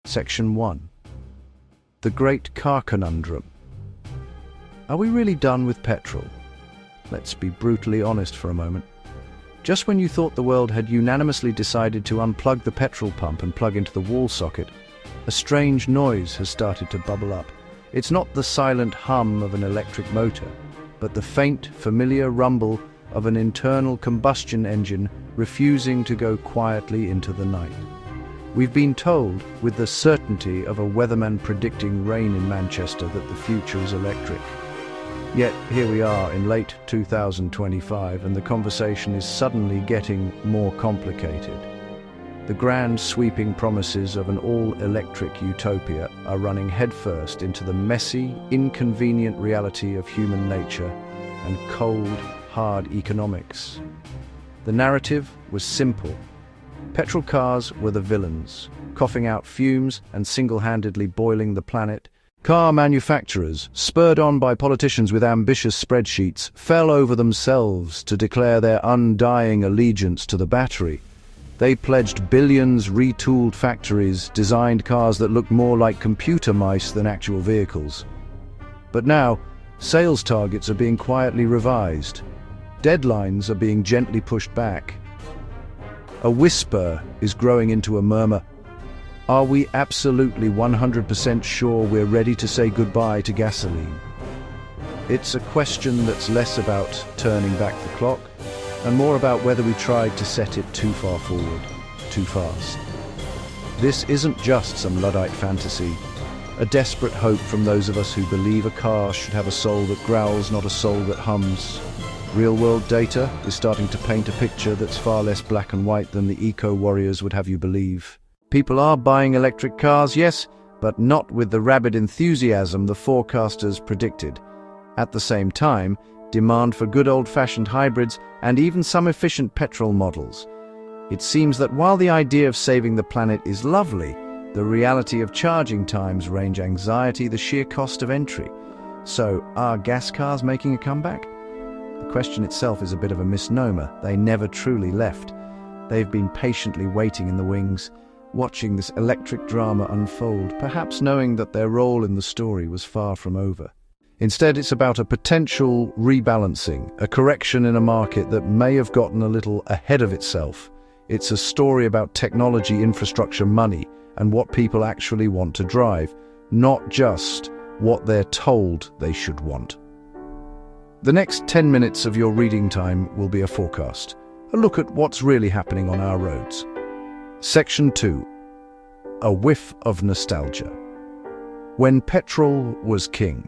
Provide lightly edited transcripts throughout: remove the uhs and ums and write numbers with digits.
Section 1. The Great Car Conundrum. Are we really done with petrol? Let's be brutally honest for a moment. Just when you thought the world had unanimously decided to unplug the petrol pump and plug into the wall socket, a strange noise has started to bubble up. It's not the silent hum of an electric motor, but the faint, familiar rumble of an internal combustion engine refusing to go quietly into the night. We've been told, with the certainty of a weatherman predicting rain in Manchester, that the future is electric. Yet here we are in late 2025, and the conversation is suddenly getting more complicated. The grand sweeping promises of an all-electric utopia are running headfirst into the messy, inconvenient reality of human nature and cold, hard economics. The narrative was simple. Petrol cars were the villains, coughing out fumes and single-handedly boiling the planet. Car manufacturers, spurred on by politicians with ambitious spreadsheets, fell over themselves to declare their undying allegiance to the battery. They pledged billions, retooled factories, designed cars that looked more like computer mice than actual vehicles. But now, sales targets are being quietly revised. Deadlines are being gently pushed back. A whisper is growing into a murmur. Are we absolutely 100% sure we're ready to say goodbye to gasoline? It's a question that's less about turning back the clock and more about whether we tried to set it too far forward, too fast. This isn't just some Luddite fantasy, a desperate hope from those of us who believe a car should have a soul that growls, not a soul that hums. Real-world data is starting to paint a picture that's far less black and white than the eco-warriors would have you believe. People are buying electric cars, yes, but not with the rabid enthusiasm the forecasters predicted. At the same time, demand for good old-fashioned hybrids and even some efficient petrol models. It seems that while the idea of saving the planet is lovely, the reality of charging times range anxiety, the sheer cost of entry. So, are gas cars making a comeback? The question itself is a bit of a misnomer. They never truly left. They've been patiently waiting in the wings, watching this electric drama unfold, perhaps knowing that their role in the story was far from over. Instead, it's about a potential rebalancing, a correction in a market that may have gotten a little ahead of itself. It's a story about technology, infrastructure, money, and what people actually want to drive, not just what they're told they should want. The next 10 minutes of your reading time will be a forecast, a look at what's really happening on our roads. Section 2. A whiff of nostalgia. When petrol was king.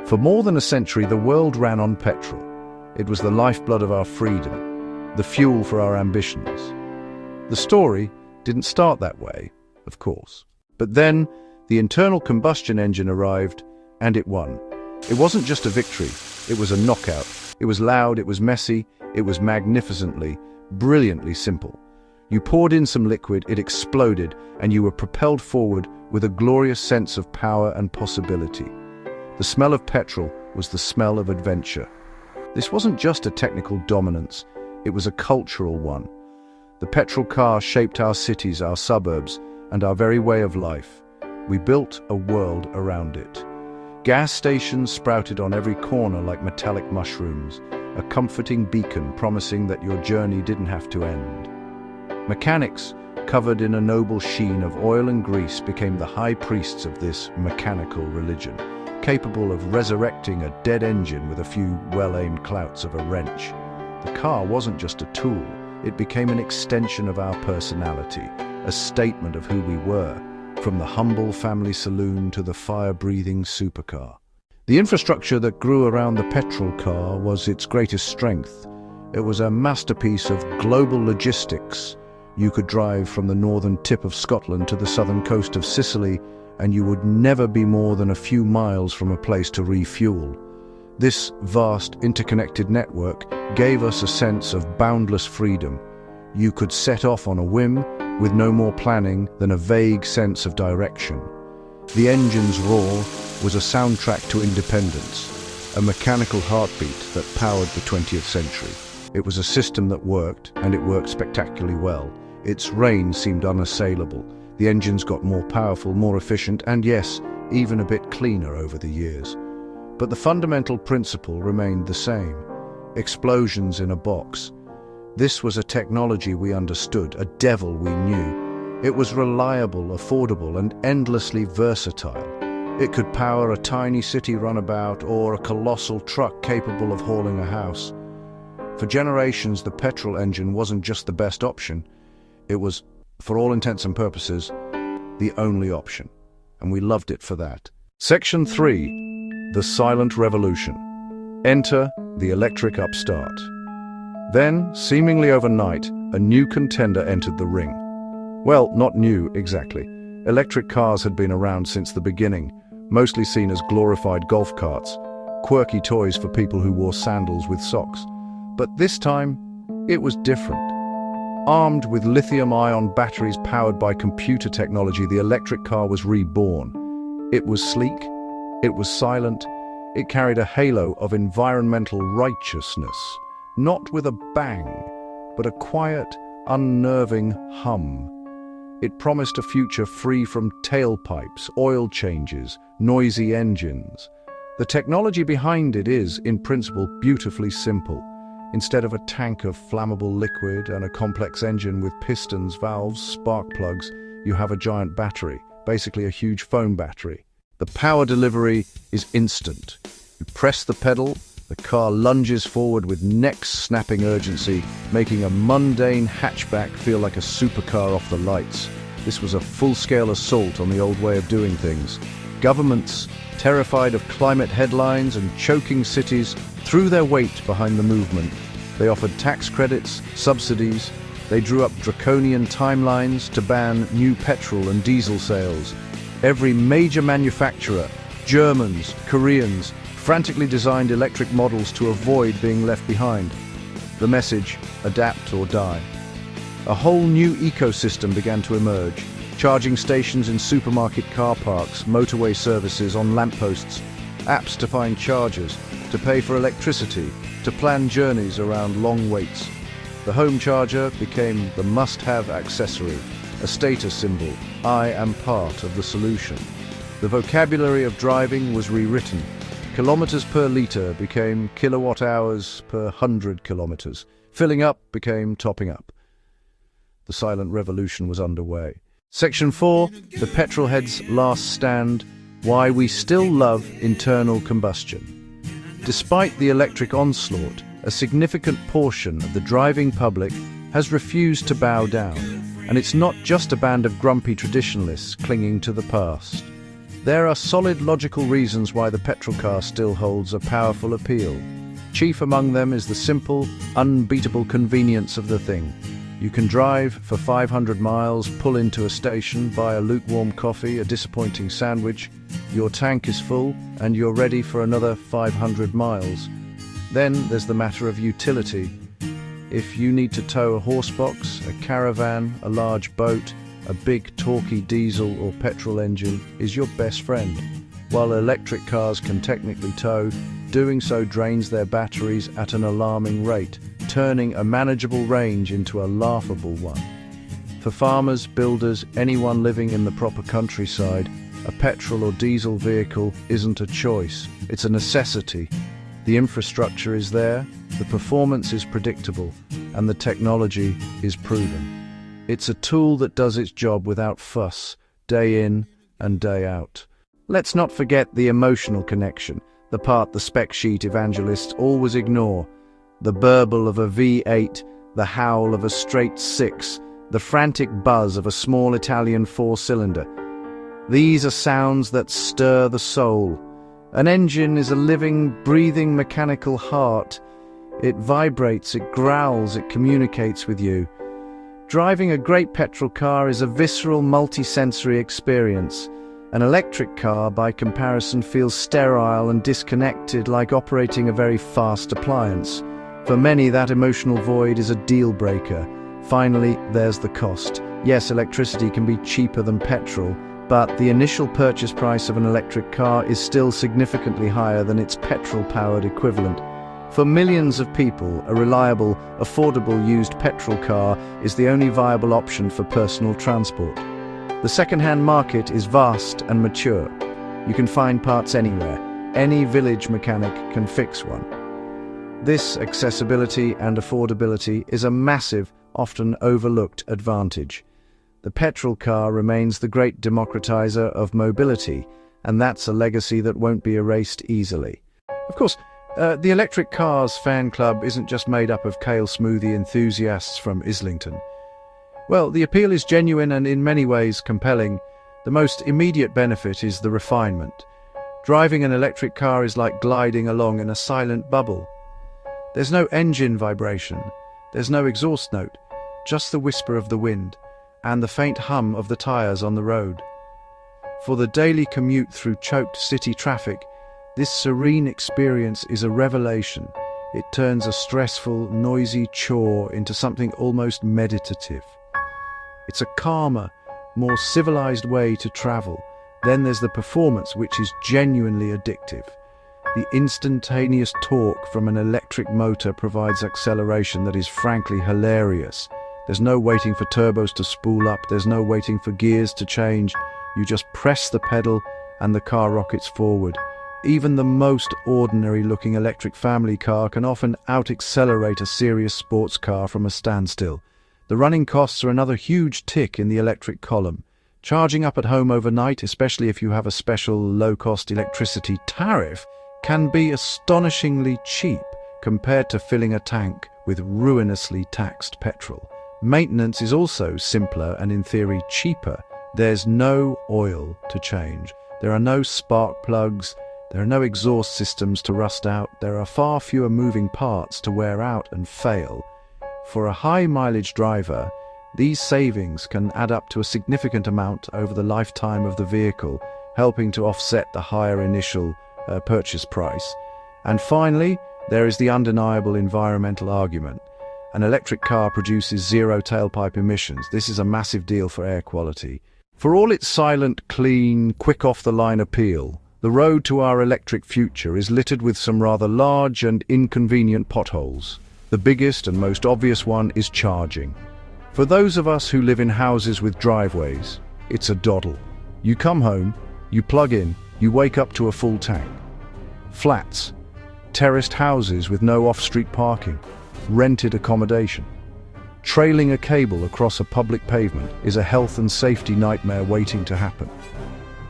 For more than a century, the world ran on petrol. It was the lifeblood of our freedom, the fuel for our ambitions. The story didn't start that way, of course. But then, the internal combustion engine arrived, and it won. It wasn't just a victory, it was a knockout. It was loud, it was messy, it was magnificently, brilliantly simple. You poured in some liquid, it exploded, and you were propelled forward with a glorious sense of power and possibility. The smell of petrol was the smell of adventure. This wasn't just a technical dominance, it was a cultural one. The petrol car shaped our cities, our suburbs, and our very way of life. We built a world around it. Gas stations sprouted on every corner like metallic mushrooms, a comforting beacon promising that your journey didn't have to end. Mechanics, covered in a noble sheen of oil and grease, became the high priests of this mechanical religion, capable of resurrecting a dead engine with a few well-aimed clouts of a wrench. The car wasn't just a tool, it became an extension of our personality, a statement of who we were, from the humble family saloon to the fire-breathing supercar. The infrastructure that grew around the petrol car was its greatest strength. It was a masterpiece of global logistics. You could drive from the northern tip of Scotland to the southern coast of Sicily, and you would never be more than a few miles from a place to refuel. This vast, interconnected network gave us a sense of boundless freedom. You could set off on a whim, with no more planning than a vague sense of direction. The engine's roar was a soundtrack to independence, a mechanical heartbeat that powered the 20th century. It was a system that worked, and it worked spectacularly well. Its reign seemed unassailable, The engines got more powerful, more efficient, and yes, even a bit cleaner over the years. But the fundamental principle remained the same: explosions in a box. This was a technology we understood, a devil we knew. It was reliable, affordable, and endlessly versatile. It could power a tiny city runabout or a colossal truck capable of hauling a house. For generations, the petrol engine wasn't just the best option. It was, for all intents and purposes, the only option. And we loved it for that. Section 3. The Silent Revolution. Enter the electric upstart. Then, seemingly overnight, a new contender entered the ring. Well, not new, exactly. Electric cars had been around since the beginning, mostly seen as glorified golf carts, quirky toys for people who wore sandals with socks. But this time, it was different. Armed with lithium-ion batteries powered by computer technology, the electric car was reborn. It was sleek, it was silent, it carried a halo of environmental righteousness, not with a bang, but a quiet, unnerving hum. It promised a future free from tailpipes, oil changes, noisy engines. The technology behind it is, in principle, beautifully simple. Instead of a tank of flammable liquid and a complex engine with pistons, valves, spark plugs, you have a giant battery, basically a huge phone battery. The power delivery is instant. You press the pedal, the car lunges forward with neck-snapping urgency, making a mundane hatchback feel like a supercar off the lights. This was a full-scale assault on the old way of doing things. Governments, terrified of climate headlines and choking cities, threw their weight behind the movement. They offered tax credits, subsidies. They drew up draconian timelines to ban new petrol and diesel sales. Every major manufacturer, Germans, Koreans, frantically designed electric models to avoid being left behind. The message: adapt or die. A whole new ecosystem began to emerge. Charging stations in supermarket car parks, motorway services on lampposts, apps to find chargers, to pay for electricity, to plan journeys around long waits. The home charger became the must-have accessory, a status symbol. I am part of the solution. The vocabulary of driving was rewritten. Kilometers per litre became kilowatt-hours per 100 kilometers. Filling up became topping up. The silent revolution was underway. Section 4, the petrolhead's last stand, why we still love internal combustion. Despite the electric onslaught, a significant portion of the driving public has refused to bow down. And it's not just a band of grumpy traditionalists clinging to the past. There are solid logical reasons why the petrol car still holds a powerful appeal. Chief among them is the simple, unbeatable convenience of the thing. You can drive for 500 miles, pull into a station, buy a lukewarm coffee, a disappointing sandwich. Your tank is full, and you're ready for another 500 miles. Then there's the matter of utility. If you need to tow a horsebox, a caravan, a large boat, a big torquey diesel or petrol engine is your best friend. While electric cars can technically tow, doing so drains their batteries at an alarming rate, turning a manageable range into a laughable one. For farmers, builders, anyone living in the proper countryside, a petrol or diesel vehicle isn't a choice, it's a necessity. The infrastructure is there, the performance is predictable, and the technology is proven. It's a tool that does its job without fuss, day in and day out. Let's not forget the emotional connection, the part the spec sheet evangelists always ignore. The burble of a V8, the howl of a straight 6, the frantic buzz of a small Italian 4-cylinder. These are sounds that stir the soul. An engine is a living, breathing mechanical heart. It vibrates, it growls, it communicates with you. Driving a great petrol car is a visceral, multi-sensory experience. An electric car, by comparison, feels sterile and disconnected, like operating a very fast appliance. For many, that emotional void is a deal breaker. Finally, there's the cost. Yes, electricity can be cheaper than petrol, but the initial purchase price of an electric car is still significantly higher than its petrol-powered equivalent. For millions of people, a reliable, affordable used petrol car is the only viable option for personal transport. The second-hand market is vast and mature. You can find parts anywhere. Any village mechanic can fix one. This accessibility and affordability is a massive, often overlooked advantage. The petrol car remains the great democratizer of mobility, and that's a legacy that won't be erased easily. Of course, the electric cars fan club isn't just made up of kale smoothie enthusiasts from Islington. Well, the appeal is genuine and in many ways compelling. The most immediate benefit is the refinement. Driving an electric car is like gliding along in a silent bubble. There's no engine vibration, there's no exhaust note, just the whisper of the wind and the faint hum of the tires on the road. For the daily commute through choked city traffic, this serene experience is a revelation. It turns a stressful, noisy chore into something almost meditative. It's a calmer, more civilized way to travel. Then there's the performance, which is genuinely addictive. The instantaneous torque from an electric motor provides acceleration that is frankly hilarious. There's no waiting for turbos to spool up, there's no waiting for gears to change. You just press the pedal and the car rockets forward. Even the most ordinary-looking electric family car can often out-accelerate a serious sports car from a standstill. The running costs are another huge tick in the electric column. Charging up at home overnight, especially if you have a special low-cost electricity tariff, can be astonishingly cheap compared to filling a tank with ruinously taxed petrol. Maintenance is also simpler and in theory cheaper. There's no oil to change. There are no spark plugs. There are no exhaust systems to rust out. There are far fewer moving parts to wear out and fail. For a high-mileage driver, these savings can add up to a significant amount over the lifetime of the vehicle, helping to offset the higher initial purchase price. And finally, there is the undeniable environmental argument. An electric car produces zero tailpipe emissions. This is a massive deal for air quality. For all its silent, clean, quick-off-the-line appeal, the road to our electric future is littered with some rather large and inconvenient potholes. The biggest and most obvious one is charging. For those of us who live in houses with driveways, it's a doddle. You come home, you plug in, you wake up to a full tank. Flats, terraced houses with no off-street parking, rented accommodation. Trailing a cable across a public pavement is a health and safety nightmare waiting to happen.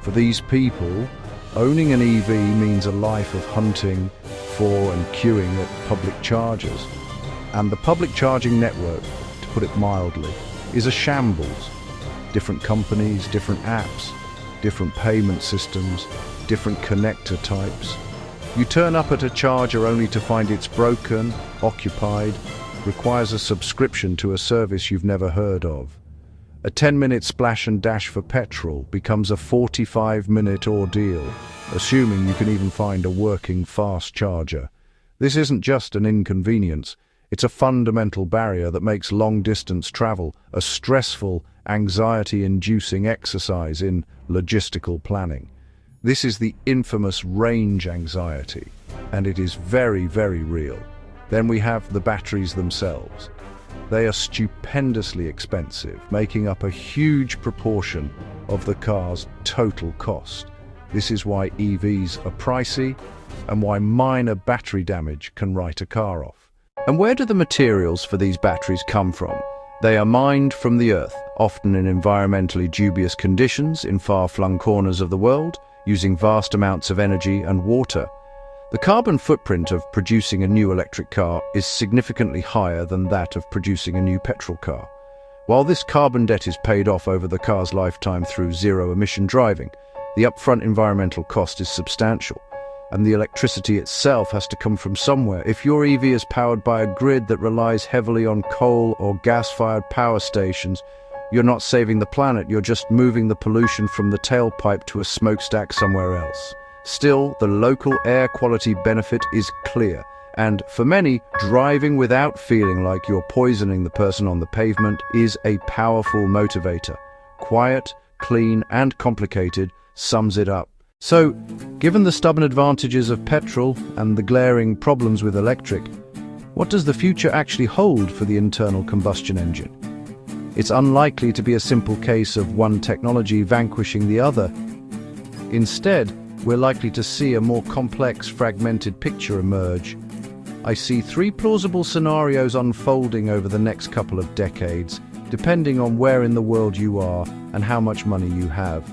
For these people, owning an EV means a life of hunting for and queuing at public chargers. And the public charging network, to put it mildly, is a shambles. Different companies, different apps, different payment systems, different connector types. You turn up at a charger only to find it's broken, occupied, requires a subscription to a service you've never heard of. A 10-minute splash and dash for petrol becomes a 45-minute ordeal, assuming you can even find a working fast charger. This isn't just an inconvenience, it's a fundamental barrier that makes long-distance travel a stressful, anxiety-inducing exercise in logistical planning. This is the infamous range anxiety, and it is very, very real. Then we have the batteries themselves. They are stupendously expensive, making up a huge proportion of the car's total cost. This is why EVs are pricey, and why minor battery damage can write a car off. And where do the materials for these batteries come from? They are mined from the earth, often in environmentally dubious conditions in far-flung corners of the world, using vast amounts of energy and water. The carbon footprint of producing a new electric car is significantly higher than that of producing a new petrol car. While this carbon debt is paid off over the car's lifetime through zero-emission driving, the upfront environmental cost is substantial, and the electricity itself has to come from somewhere. If your EV is powered by a grid that relies heavily on coal or gas-fired power stations, you're not saving the planet, you're just moving the pollution from the tailpipe to a smokestack somewhere else. Still, the local air quality benefit is clear, and for many, driving without feeling like you're poisoning the person on the pavement is a powerful motivator. Quiet, clean, and complicated sums it up. So, given the stubborn advantages of petrol and the glaring problems with electric, what does the future actually hold for the internal combustion engine? It's unlikely to be a simple case of one technology vanquishing the other. Instead, we're likely to see a more complex, fragmented picture emerge. I see three plausible scenarios unfolding over the next couple of decades, depending on where in the world you are and how much money you have.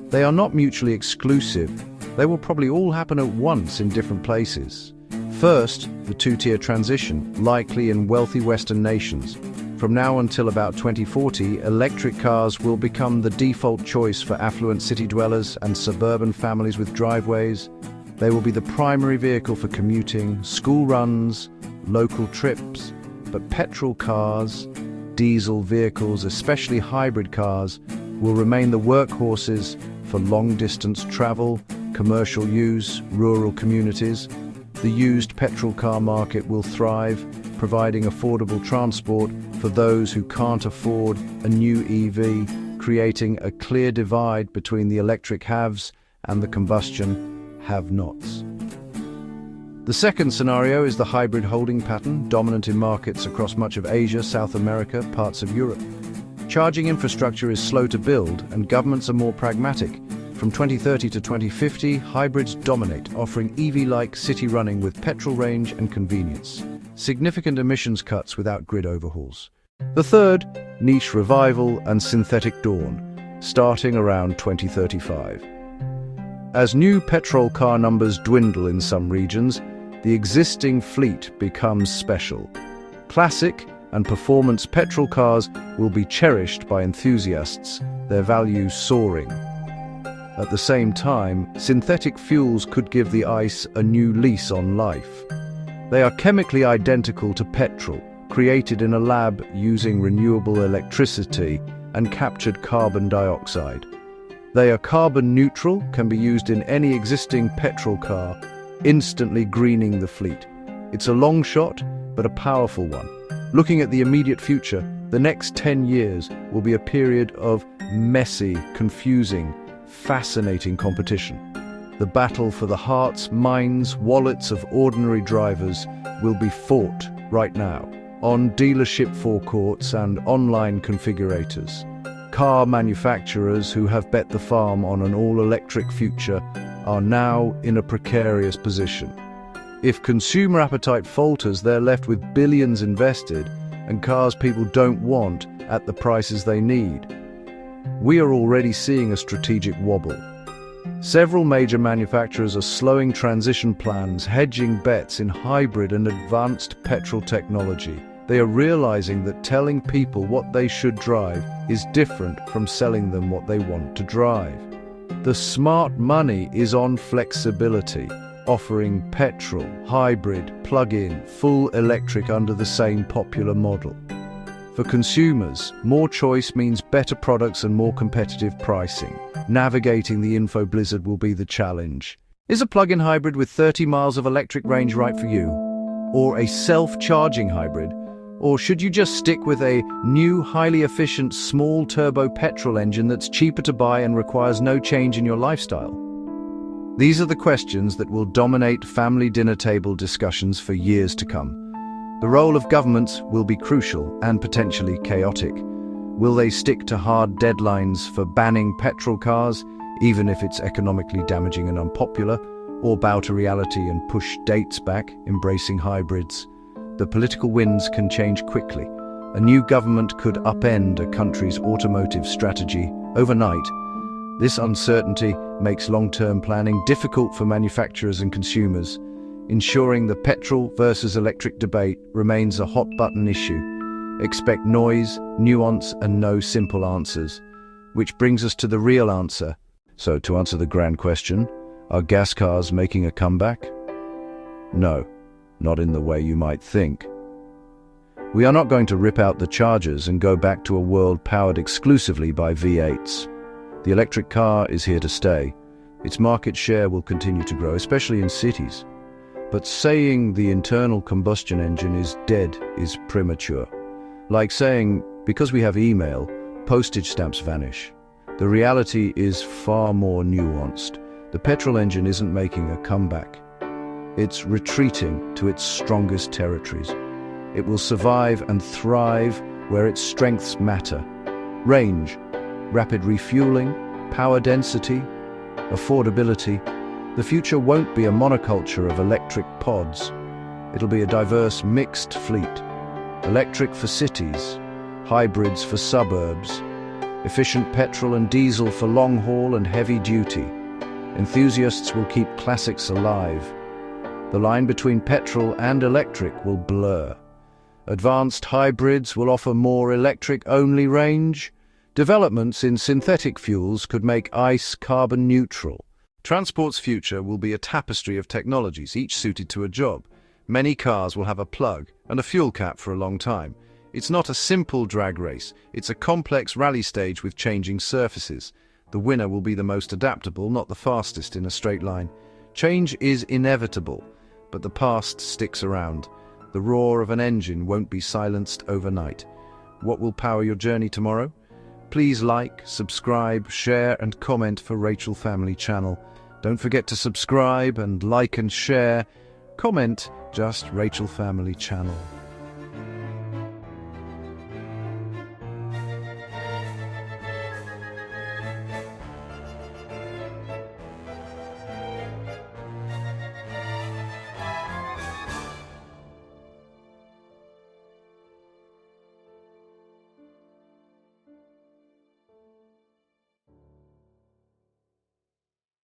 They are not mutually exclusive. They will probably all happen at once in different places. First, the two-tier transition, likely in wealthy Western nations. From now until about 2040, electric cars will become the default choice for affluent city dwellers and suburban families with driveways. They will be the primary vehicle for commuting, school runs, local trips. But petrol cars, diesel vehicles, especially hybrid cars, will remain the workhorses for long-distance travel, commercial use, rural communities. The used petrol car market will thrive, providing affordable transport for those who can't afford a new EV, creating a clear divide between the electric haves and the combustion have-nots. The second scenario is the hybrid holding pattern, dominant in markets across much of Asia, South America, parts of Europe. Charging infrastructure is slow to build, and governments are more pragmatic. From 2030 to 2050, hybrids dominate, offering EV-like city running with petrol range and convenience. Significant emissions cuts without grid overhauls. The third, niche revival and synthetic dawn, starting around 2035. As new petrol car numbers dwindle in some regions, the existing fleet becomes special. Classic and performance petrol cars will be cherished by enthusiasts, their value soaring. At the same time, synthetic fuels could give the ICE a new lease on life. They are chemically identical to petrol, created in a lab using renewable electricity and captured carbon dioxide. They are carbon neutral, can be used in any existing petrol car, instantly greening the fleet. It's a long shot, but a powerful one. Looking at the immediate future, the next 10 years will be a period of messy, confusing, fascinating competition. The battle for the hearts, minds, wallets of ordinary drivers will be fought right now on dealership forecourts and online configurators. Car manufacturers who have bet the farm on an all-electric future are now in a precarious position. If consumer appetite falters, they're left with billions invested and cars people don't want at the prices they need. We are already seeing a strategic wobble. Several major manufacturers are slowing transition plans, hedging bets in hybrid and advanced petrol technology. They are realizing that telling people what they should drive is different from selling them what they want to drive. The smart money is on flexibility, offering petrol, hybrid, plug-in, full electric under the same popular model. For consumers, more choice means better products and more competitive pricing. Navigating the info blizzard will be the challenge. Is a plug-in hybrid with 30 miles of electric range right for you? Or a self-charging hybrid? Or should you just stick with a new, highly efficient, small-turbo petrol engine that's cheaper to buy and requires no change in your lifestyle? These are the questions that will dominate family dinner table discussions for years to come. The role of governments will be crucial and potentially chaotic. Will they stick to hard deadlines for banning petrol cars, even if it's economically damaging and unpopular, or bow to reality and push dates back, embracing hybrids? The political winds can change quickly. A new government could upend a country's automotive strategy overnight. This uncertainty makes long-term planning difficult for manufacturers and consumers, ensuring the petrol versus electric debate remains a hot-button issue. Expect noise, nuance, and no simple answers. Which brings us to the real answer. So, to answer the grand question, are gas cars making a comeback? No, not in the way you might think. We are not going to rip out the chargers and go back to a world powered exclusively by V8s. The electric car is here to stay. Its market share will continue to grow, especially in cities. But saying the internal combustion engine is dead is premature. Like saying, because we have email, postage stamps vanish. The reality is far more nuanced. The petrol engine isn't making a comeback. It's retreating to its strongest territories. It will survive and thrive where its strengths matter. Range, rapid refueling, power density, affordability. The future won't be a monoculture of electric pods. It'll be a diverse, mixed fleet. Electric for cities, hybrids for suburbs, efficient petrol and diesel for long haul and heavy duty. Enthusiasts will keep classics alive. The line between petrol and electric will blur. Advanced hybrids will offer more electric-only range. Developments in synthetic fuels could make ICE carbon neutral. Transport's future will be a tapestry of technologies, each suited to a job. Many cars will have a plug and a fuel cap for a long time. It's not a simple drag race, it's a complex rally stage with changing surfaces. The winner will be the most adaptable, not the fastest in a straight line. Change is inevitable, but the past sticks around. The roar of an engine won't be silenced overnight. What will power your journey tomorrow? Please like, subscribe, share and comment for Rachel Family Channel. Don't forget to subscribe and like and share. Comment just Rachel Family Channel.